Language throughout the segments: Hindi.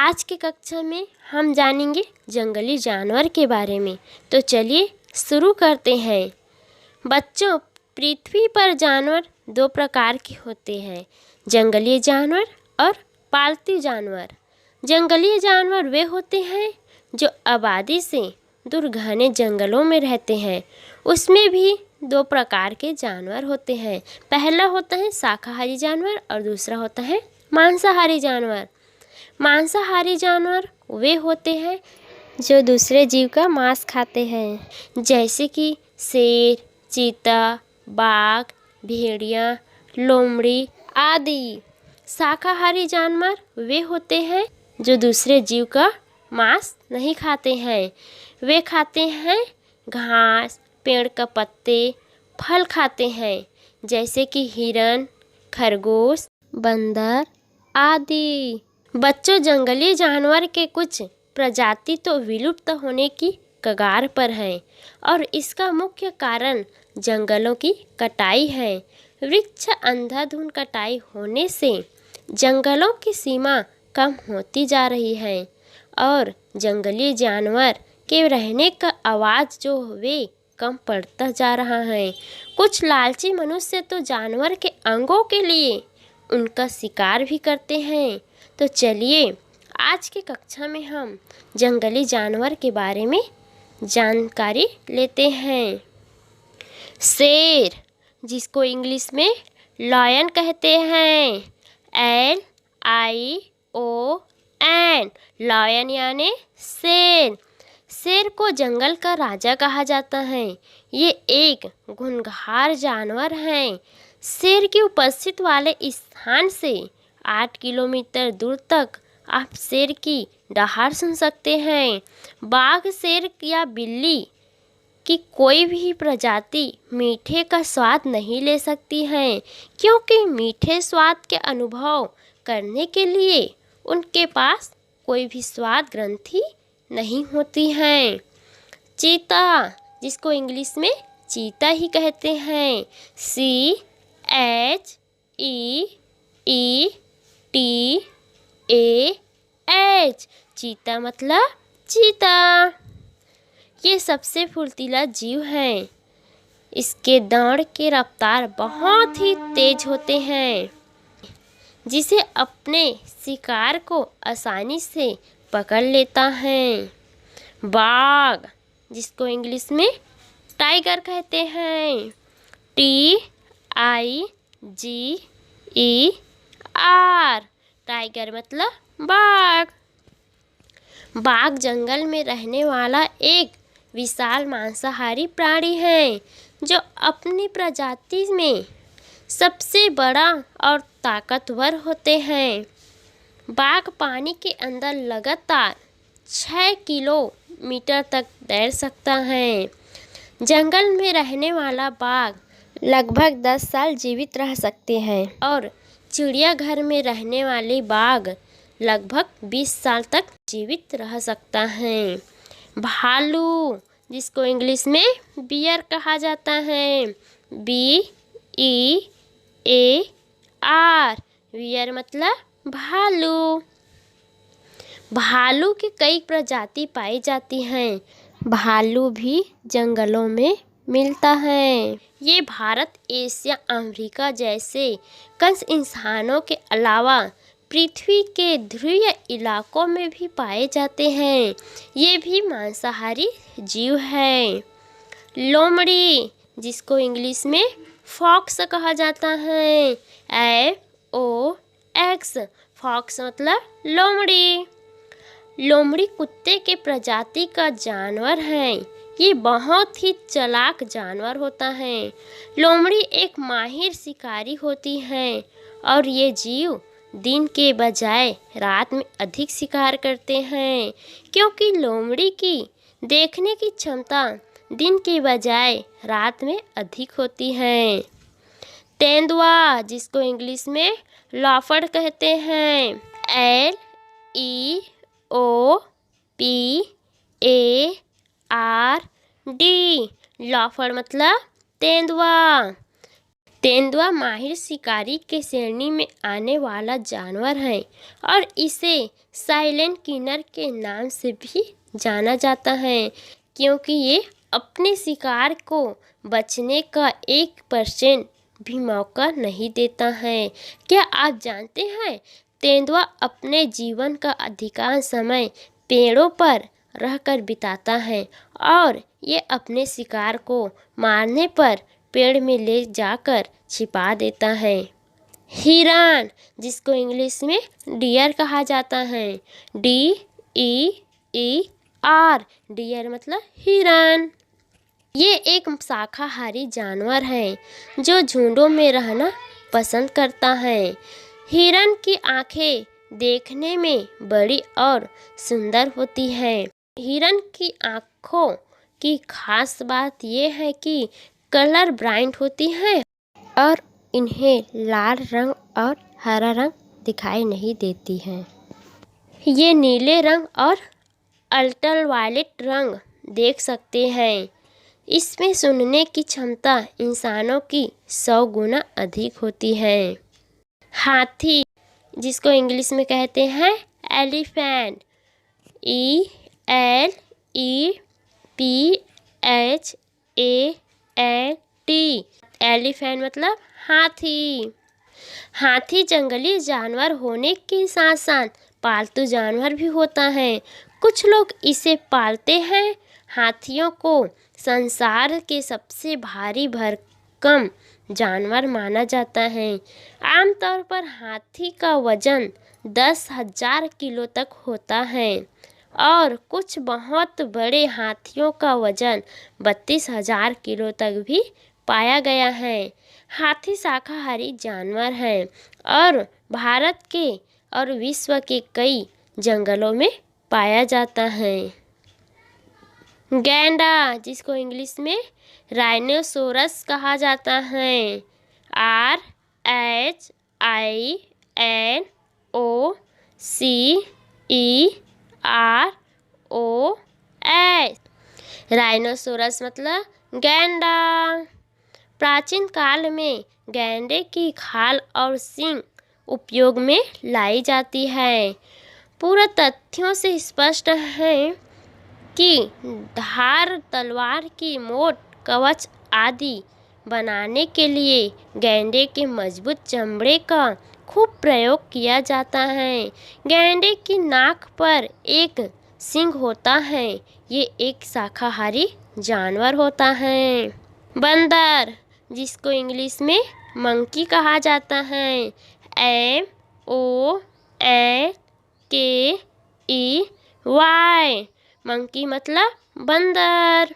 आज की कक्षा में हम जानेंगे जंगली जानवर के बारे में। तो चलिए शुरू करते हैं। बच्चों, पृथ्वी पर जानवर दो प्रकार के होते हैं, जंगली जानवर और पालतू जानवर। जंगली जानवर वे होते हैं जो आबादी से दूर घने जंगलों में रहते हैं। उसमें भी दो प्रकार के जानवर होते हैं। पहला होता है शाकाहारी जानवर और दूसरा होता है मांसाहारी जानवर। मांसाहारी जानवर वे होते हैं जो दूसरे जीव का मांस खाते हैं, जैसे कि शेर, चीता, बाघ, भेड़िया, लोमड़ी आदि। शाकाहारी जानवर वे होते हैं जो दूसरे जीव का मांस नहीं खाते हैं। वे खाते हैं घास, पेड़ का पत्ते, फल खाते हैं, जैसे कि हिरन, खरगोश, बंदर आदि। बच्चों, जंगली जानवर के कुछ प्रजाति तो विलुप्त होने की कगार पर हैं और इसका मुख्य कारण जंगलों की कटाई है। वृक्ष अंधाधुंध कटाई होने से जंगलों की सीमा कम होती जा रही है और जंगली जानवर के रहने का आवाज़ जो वे कम पड़ता जा रहा है। कुछ लालची मनुष्य तो जानवर के अंगों के लिए उनका शिकार भी करते हैं। तो चलिए आज की कक्षा में हम जंगली जानवर के बारे में जानकारी लेते हैं। शेर, जिसको इंग्लिश में लायन कहते हैं, LION, लायन यानी शेर। शेर को जंगल का राजा कहा जाता है। ये एक घुनघार जानवर है। शेर की उपस्थिति वाले स्थान से 8 किलोमीटर दूर तक आप शेर की दहाड़ सुन सकते हैं। बाघ, शेर या बिल्ली की कोई भी प्रजाति मीठे का स्वाद नहीं ले सकती है, क्योंकि मीठे स्वाद के अनुभव करने के लिए उनके पास कोई भी स्वाद ग्रंथि नहीं होती है। चीता, जिसको इंग्लिश में चीता ही कहते हैं, CHEETAH, चीता मतलब चीता। ये सबसे फुर्तीला जीव है। इसके दौड़ के रफ्तार बहुत ही तेज होते हैं, जिसे अपने शिकार को आसानी से पकड़ लेता है। बाघ, जिसको इंग्लिश में टाइगर कहते हैं, TIGER, टाइगर मतलब बाघ। बाघ जंगल में रहने वाला एक विशाल मांसाहारी प्राणी है जो अपनी प्रजाति में सबसे बड़ा और ताकतवर होते हैं। बाघ पानी के अंदर लगातार 6 किलोमीटर तक तैर सकता है। जंगल में रहने वाला बाघ लगभग 10 साल जीवित रह सकते हैं और चिड़ियाघर में रहने वाले बाघ लगभग 20 साल तक जीवित रह सकता है। भालू, जिसको इंग्लिश में बियर कहा जाता है, BEAR, बियर मतलब भालू। भालू की कई प्रजाति पाई जाती हैं। भालू भी जंगलों में मिलता है। ये भारत, एशिया, अफ्रीका जैसे कंस इंसानों के अलावा पृथ्वी के ध्रुवीय इलाकों में भी पाए जाते हैं। ये भी मांसाहारी जीव है। लोमड़ी, जिसको इंग्लिश में फॉक्स कहा जाता है, FOX, फॉक्स मतलब लोमड़ी। लोमड़ी कुत्ते के प्रजाति का जानवर है। ये बहुत ही चालाक जानवर होता है। लोमड़ी एक माहिर शिकारी होती है और ये जीव दिन के बजाय रात में अधिक शिकार करते हैं, क्योंकि लोमड़ी की देखने की क्षमता दिन के बजाय रात में अधिक होती है। तेंदुआ, जिसको इंग्लिश में लॉफर्ड कहते हैं, LEOPARD, लॉफर्ड मतलब तेंदुआ। तेंदुआ माहिर शिकारी के श्रेणी में आने वाला जानवर है और इसे साइलेंट किलर के नाम से भी जाना जाता है, क्योंकि ये अपने शिकार को बचने का 1% भी मौका नहीं देता है। क्या आप जानते हैं, तेंदुआ अपने जीवन का अधिकांश समय पेड़ों पर रहकर बिताता है और ये अपने शिकार को मारने पर पेड़ में ले जाकर छिपा देता है। हिरण, जिसको इंग्लिश में डियर कहा जाता है, DEER, डियर मतलब हिरण। ये एक शाकाहारी जानवर है जो झुंडों में रहना पसंद करता है। हिरण की आंखें देखने में बड़ी और सुंदर होती हैं। हिरण की आंखों की खास बात यह है कि कलर ब्राइट होती हैं और इन्हें लाल रंग और हरा रंग दिखाई नहीं देती हैं। ये नीले रंग और अल्ट्रावायलेट रंग देख सकते हैं। इसमें सुनने की क्षमता इंसानों की 100 गुना अधिक होती है। हाथी, जिसको इंग्लिश में कहते हैं एलिफेंट, ELEPHANT, एलिफेंट मतलब हाथी। हाथी जंगली जानवर होने के साथ साथ पालतू जानवर भी होता है। कुछ लोग इसे पालते हैं। हाथियों को संसार के सबसे भारी भरकम जानवर माना जाता है। आमतौर पर हाथी का वजन 10,000 किलो तक होता है और कुछ बहुत बड़े हाथियों का वजन 32,000 किलो तक भी पाया गया है। हाथी शाकाहारी जानवर है और भारत के और विश्व के कई जंगलों में पाया जाता है। गैंडा, जिसको इंग्लिश में राइनोसोरस कहा जाता है, RHINOCEROS, राइनोसोरस मतलब गैंडा। प्राचीन काल में गैंडे की खाल और सींग उपयोग में लाई जाती है। पूरा तथ्यों से स्पष्ट है कि धार, तलवार की मोट, कवच आदि बनाने के लिए गैंडे के मजबूत चमड़े का खूब प्रयोग किया जाता है। गैंडे की नाक पर एक सींग होता है। ये एक शाकाहारी जानवर होता है। बंदर, जिसको इंग्लिश में मंकी कहा जाता है, MONKEY, मंकी मतलब बंदर।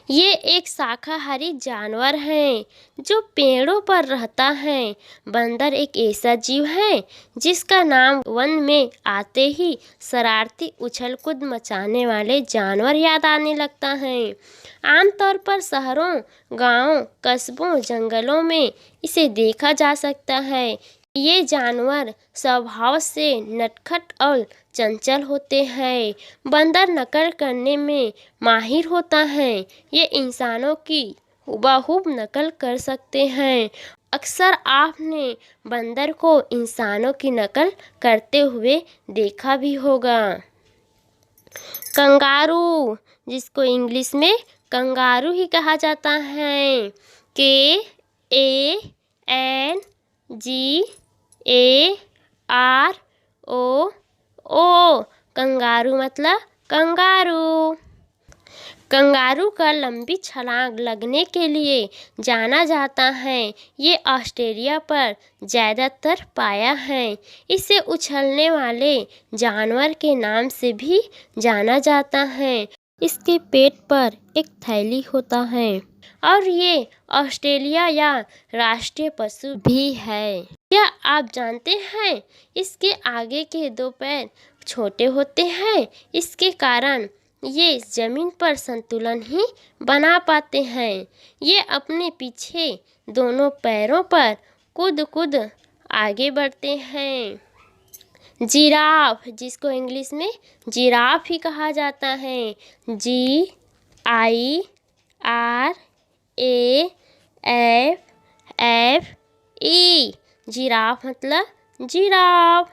ये एक शाकाहारी जानवर है जो पेड़ों पर रहता है। बंदर एक ऐसा जीव है जिसका नाम वन में आते ही शरारती उछल कूद मचाने वाले जानवर याद आने लगता है। आमतौर पर शहरों, गांवों, कस्बों, जंगलों में इसे देखा जा सकता है। ये जानवर स्वभाव से नटखट और चंचल होते हैं। बंदर नकल करने में माहिर होता है। ये इंसानों की हुबहू नकल कर सकते हैं। अक्सर आपने बंदर को इंसानों की नकल करते हुए देखा भी होगा। कंगारू, जिसको इंग्लिश में कंगारू ही कहा जाता है, KANGAROO, कंगारू मतलब कंगारू। कंगारू का लंबी छलांग लगने के लिए जाना जाता है। ये ऑस्ट्रेलिया पर ज़्यादातर पाया है। इसे उछलने वाले जानवर के नाम से भी जाना जाता है। इसके पेट पर एक थैली होता है और ये ऑस्ट्रेलिया या राष्ट्रीय पशु भी है। क्या आप जानते हैं, इसके आगे के 2 पैर छोटे होते हैं। इसके कारण ये जमीन पर संतुलन ही बना पाते हैं। ये अपने पीछे दोनों पैरों पर कूद आगे बढ़ते हैं। जिराफ, जिसको इंग्लिश में जिराफ ही कहा जाता है, GIRAFFE, FE जिराफ मतलब जिराफ।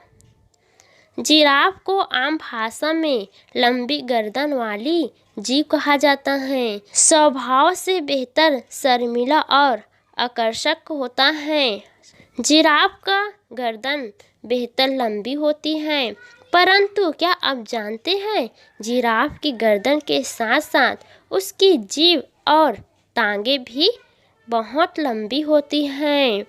जिराफ को आम भाषा में लंबी गर्दन वाली जीव कहा जाता है। स्वभाव से बेहतर शर्मीला और आकर्षक होता है। जिराफ का गर्दन बेहतर लंबी होती है, परंतु क्या आप जानते हैं जिराफ की गर्दन के साथ साथ उसकी जीभ और टांगें भी बहुत लंबी होती हैं।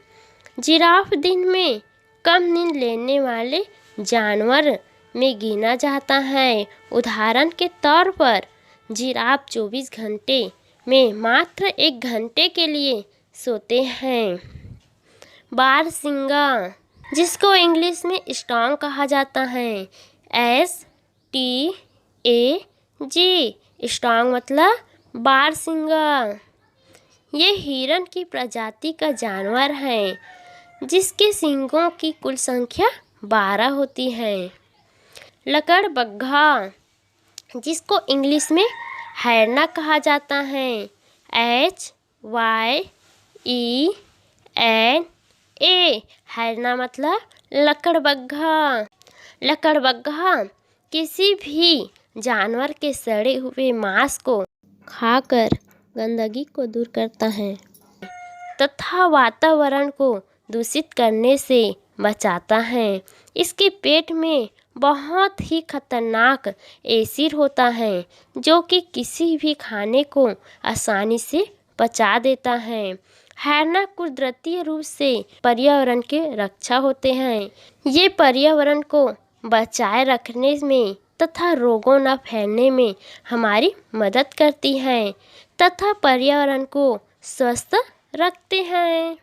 जिराफ दिन में कम नींद लेने वाले जानवर में गिना जाता है। उदाहरण के तौर पर जिराफ 24 घंटे में मात्र 1 घंटे के लिए सोते हैं। बारहसिंगा जिसको इंग्लिश में स्टोंग कहा जाता है, STAG स्टोंग मतलब बारहसिंगा। ये हिरन की प्रजाति का जानवर है जिसके सींगों की कुल संख्या 12 होती है। लकड़बग्घा जिसको इंग्लिश में हैरना कहा जाता है, HYENA हैरना मतलब लकड़बग्घा। लकड़बग्घा किसी भी जानवर के सड़े हुए मांस को खाकर गंदगी को दूर करता है तथा वातावरण को दूषित करने से बचाता है। इसके पेट में बहुत ही खतरनाक एसिड होता है जो कि किसी भी खाने को आसानी से पचा देता है। हैरना कुदरती रूप से पर्यावरण के रक्षा होते हैं। ये पर्यावरण को बचाए रखने में तथा रोगों न फैलने में हमारी मदद करती हैं तथा पर्यावरण को स्वस्थ रखते हैं।